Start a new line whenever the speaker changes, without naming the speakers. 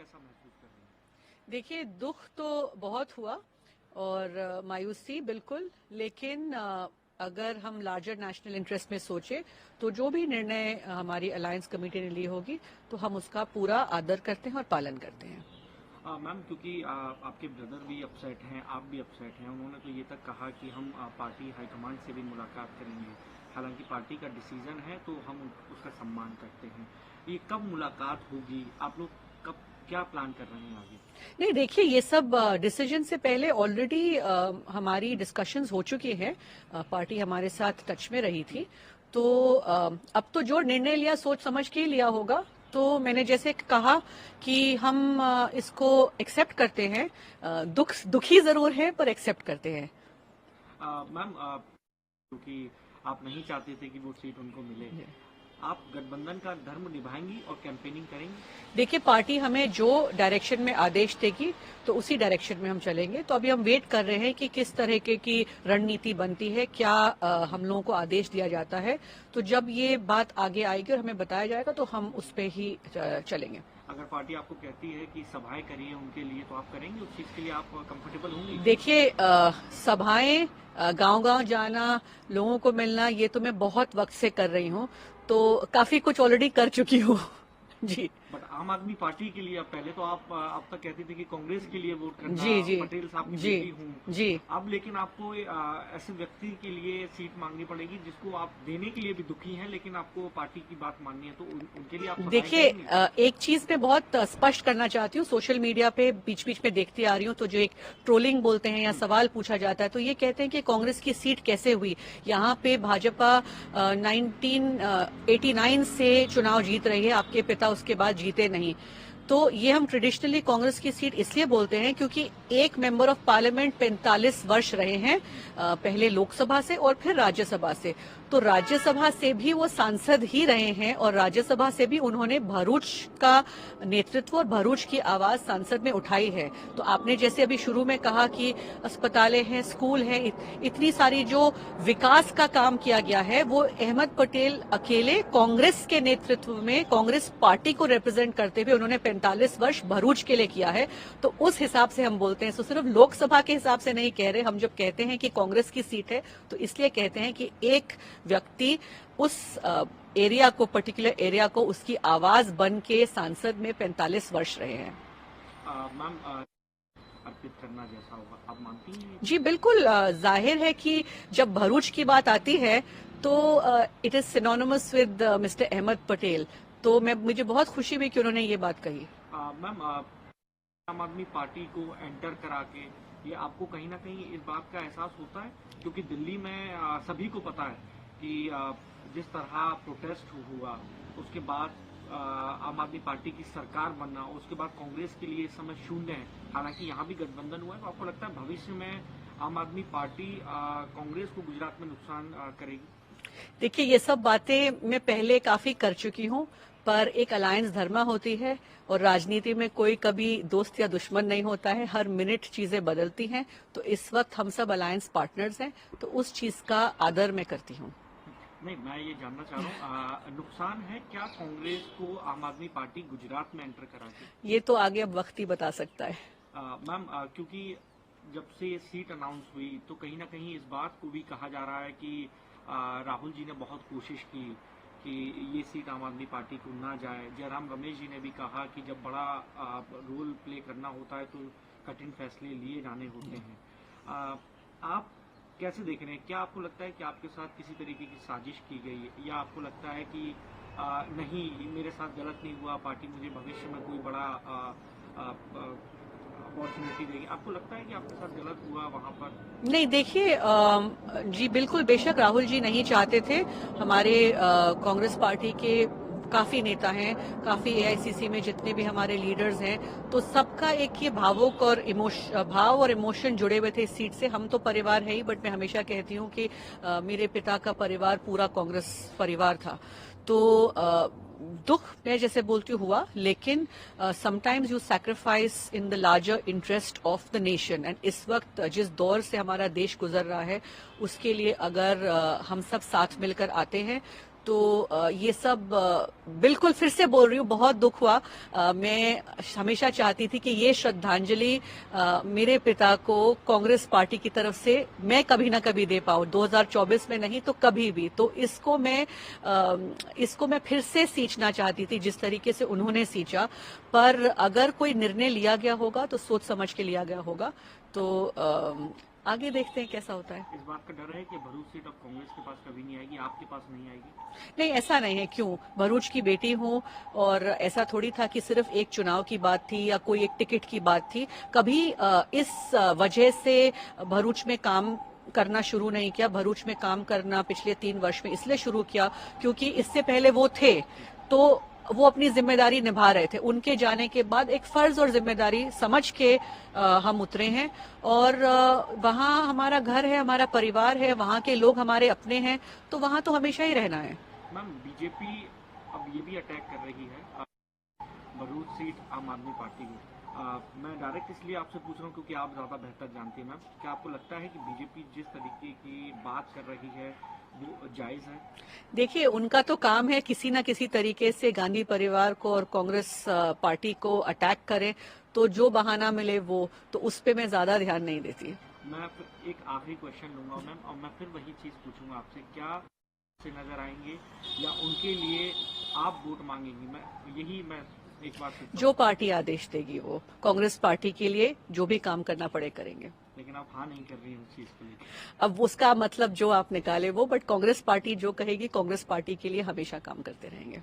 कैसा महसूस कर रहे हैं?
देखिए, दुख तो बहुत हुआ और मायूसी बिल्कुल, लेकिन अगर हम लार्जर नेशनल इंटरेस्ट में सोचे तो जो भी निर्णय हमारी अलायंस कमेटी ने ली होगी तो हम उसका पूरा आदर करते हैं और पालन करते हैं।
मैम, क्योंकि आपके ब्रदर भी अपसेट हैं, आप भी अपसेट हैं, उन्होंने तो ये तक कहा कि हम पार्टी हाईकमान से भी मुलाकात करेंगे। हालांकि पार्टी का डिसीजन है तो हम उसका सम्मान करते हैं। ये कब मुलाकात होगी? आप लोग कब क्या प्लान कर रहे हैं आगे?
नहीं, देखिए, ये सब डिसीजन से पहले ऑलरेडी हमारी डिस्कशंस हो चुकी हैं। पार्टी हमारे साथ टच में रही थी, तो अब तो जो निर्णय लिया सोच समझ के ही लिया होगा। तो मैंने जैसे कहा कि हम इसको एक्सेप्ट करते हैं, दुखी जरूर है पर एक्सेप्ट करते हैं।
मैम, क्योंकि आप नहीं चाहते थे कि वो सीट उनको मिले, आप गठबंधन का धर्म निभाएंगी और कैंपेनिंग करेंगी? देखिए,
पार्टी हमें जो डायरेक्शन में आदेश देगी तो उसी डायरेक्शन में हम चलेंगे। तो अभी हम वेट कर रहे हैं कि किस तरह की रणनीति बनती है, क्या हम लोगों को आदेश दिया जाता है। तो जब ये बात आगे आएगी और हमें बताया जाएगा तो हम उस पर ही चलेंगे।
अगर पार्टी आपको कहती है कि सभाएं करिए उनके लिए, तो आप करेंगे? उस चीज के लिए आप कंफर्टेबल होंगे?
देखिए, सभाएं, गांव-गांव जाना, लोगों को मिलना, ये तो मैं बहुत वक्त से कर रही हूँ, तो काफी कुछ ऑलरेडी कर चुकी हूँ। जी।
बट आम आदमी पार्टी के लिए पहले तो आप अब तक कहती थी कि कांग्रेस के लिए वोट करना,
जी
पटेल साहब की
जी
बेटी हूँ
जी।
अब लेकिन आपको ऐसे व्यक्ति के लिए सीट मांगनी पड़ेगी जिसको आप देने के लिए भी दुखी हैं, लेकिन आपको पार्टी की बात माननी है, तो उनके लिए आप
देखिए, एक चीज मैं बहुत स्पष्ट करना चाहती हूँ। सोशल मीडिया पे बीच बीच में देखती आ रही हूँ, तो जो एक ट्रोलिंग बोलते हैं या सवाल पूछा जाता है, तो ये कहते हैं कि कांग्रेस की सीट कैसे हुई। यहाँ पे भाजपा 1989 से चुनाव जीत रही है, आपके पिता उसके बाद जीते नहीं। तो ये हम ट्रेडिशनली कांग्रेस की सीट इसलिए बोलते हैं क्योंकि एक मेंबर ऑफ पार्लियामेंट 45 वर्ष रहे हैं, पहले लोकसभा से और फिर राज्यसभा से। तो राज्यसभा से भी वो सांसद ही रहे हैं और राज्यसभा से भी उन्होंने भरूच का नेतृत्व और भरूच की आवाज सांसद में उठाई है। तो आपने जैसे अभी शुरू में कहा कि अस्पतालें हैं, स्कूल हैं, इतनी सारी जो विकास का काम किया गया है, वो अहमद पटेल अकेले कांग्रेस के नेतृत्व में, कांग्रेस पार्टी को रिप्रेजेंट करते हुए उन्होंने 45 वर्ष भरूच के लिए किया है। तो उस हिसाब से हम बोलते हैं। तो सिर्फ लोकसभा के हिसाब से नहीं कह रहे। हम जब कहते हैं कि कांग्रेस की सीट है तो इसलिए कहते हैं कि एक व्यक्ति उस एरिया को, पर्टिकुलर एरिया को, उसकी आवाज बन के सांसद में 45 वर्ष रहे हैं।
मैम, अर्पित करना जैसा होगा, आप मानती हैं?
जी बिल्कुल। जाहिर है कि जब भरूच की बात आती है तो it is synonymous with mister Ahmed Patel. तो मुझे बहुत खुशी हुई कि उन्होंने ये बात कही।
मैम, आम आदमी पार्टी को एंटर करा के ये आपको कहीं ना कहीं इस बात का एहसास होता है, क्योंकि दिल्ली में सभी को पता है कि जिस तरह प्रोटेस्ट हुआ, उसके बाद आम आदमी पार्टी की सरकार बनना, उसके बाद कांग्रेस के लिए इस समय शून्य है। हालांकि यहाँ भी गठबंधन हुआ है, तो आपको लगता है भविष्य में आम आदमी पार्टी कांग्रेस को गुजरात में नुकसान करेगी?
देखिए, ये सब बातें मैं पहले काफी कर चुकी हूँ, पर एक अलायंस धर्मा होती है और राजनीति में कोई कभी दोस्त या दुश्मन नहीं होता है। हर मिनट चीजें बदलती हैं। तो इस वक्त हम सब अलायंस पार्टनर्स हैं, तो उस चीज का आदर मैं करती हूँ।
नहीं, मैं ये जानना चाह रहा हूँ, नुकसान है क्या कांग्रेस को आम आदमी पार्टी गुजरात में एंटर करा के?
ये तो आगे अब वक्त ही बता सकता है।
मैम, क्योंकि जब से ये सीट अनाउंस हुई तो कहीं ना कहीं इस बात को भी कहा जा रहा है कि राहुल जी ने बहुत कोशिश की कि ये सीट आम आदमी पार्टी को ना जाए। जयराम रमेश जी ने भी कहा कि जब बड़ा रोल प्ले करना होता है तो कठिन फैसले लिए जाने होते हैं। आप कैसे देख रहे हैं? क्या आपको लगता है कि आपके साथ किसी तरीके की साजिश की गई है, या आपको लगता है कि नहीं, मेरे साथ गलत नहीं हुआ, पार्टी मुझे भविष्य में कोई बड़ा अपॉर्चुनिटी देगी? आपको लगता है कि आपके साथ गलत हुआ वहां पर?
नहीं, देखिए, जी बिल्कुल, बेशक राहुल जी नहीं चाहते थे। हमारे कांग्रेस पार्टी के काफी नेता हैं, काफी एआईसीसी में जितने भी हमारे लीडर्स हैं, तो सबका एक ये भावुक और भाव और इमोशन जुड़े हुए थे इस सीट से। हम तो परिवार है ही, बट मैं हमेशा कहती हूँ कि मेरे पिता का परिवार पूरा कांग्रेस परिवार था। तो दुख मैं जैसे बोलती हुआ, लेकिन sometimes you sacrifice in the larger interest of the nation. And इस वक्त जिस दौर से हमारा देश गुजर रहा है, उसके लिए अगर हम सब साथ मिलकर आते हैं तो ये सब बिल्कुल फिर से बोल रही हूँ, बहुत दुख हुआ। मैं हमेशा चाहती थी कि ये श्रद्धांजलि मेरे पिता को कांग्रेस पार्टी की तरफ से मैं कभी ना कभी दे पाऊँ, 2024 में नहीं तो कभी भी। तो इसको मैं फिर से सींचना चाहती थी जिस तरीके से उन्होंने सींचा। पर अगर कोई निर्णय लिया गया होगा तो सोच समझ के लिया गया होगा। तो आगे देखते हैं कैसा होता है।
इस बात का डर है कि भरूच सीट अब कांग्रेस के पास कभी नहीं आएगी, आपके पास नहीं आएगी?
नहीं, ऐसा नहीं है। क्यों? भरूच की बेटी हूँ और ऐसा थोड़ी था कि सिर्फ एक चुनाव की बात थी या कोई एक टिकट की बात थी। कभी इस वजह से भरूच में काम करना शुरू नहीं किया। भरूच में काम करना पिछले 3 वर्ष में इसलिए शुरू किया क्योंकि इससे पहले वो थे, तो वो अपनी जिम्मेदारी निभा रहे थे। उनके जाने के बाद एक फर्ज और जिम्मेदारी समझ के हम उतरे हैं और वहाँ हमारा घर है, हमारा परिवार है, वहाँ के लोग हमारे अपने हैं, तो वहाँ तो हमेशा ही रहना है।
मैम, बीजेपी अब ये भी अटैक कर रही है भरूच सीट आम आदमी पार्टी को। मैं डायरेक्ट इसलिए आपसे पूछ रहा हूँ क्योंकि आप ज्यादा बेहतर जानती हैं। मैम, क्या आपको लगता है कि बीजेपी जिस तरीके की बात कर रही है वो जायज है?
देखिए, उनका तो काम है किसी ना किसी तरीके से गांधी परिवार को और कांग्रेस पार्टी को अटैक करें, तो जो बहाना मिले वो, तो उस पे मैं ज्यादा ध्यान नहीं देती।
मैं फिर एक आखिरी क्वेश्चन लूंगा मैम, और मैं फिर वही चीज पूछूंगा आपसे, क्या से नजर आएंगे या उनके लिए आप वोट मांगेंगी? मैं एक बार पूछता हूं।
जो पार्टी आदेश देगी वो, कांग्रेस पार्टी के लिए जो भी काम करना पड़े करेंगे।
लेकिन आप हाँ नहीं कर रही हैं उस चीज के लिए।
अब उसका मतलब जो आप निकाले वो, बट कांग्रेस पार्टी जो कहेगी, कांग्रेस पार्टी के लिए हमेशा काम करते रहेंगे।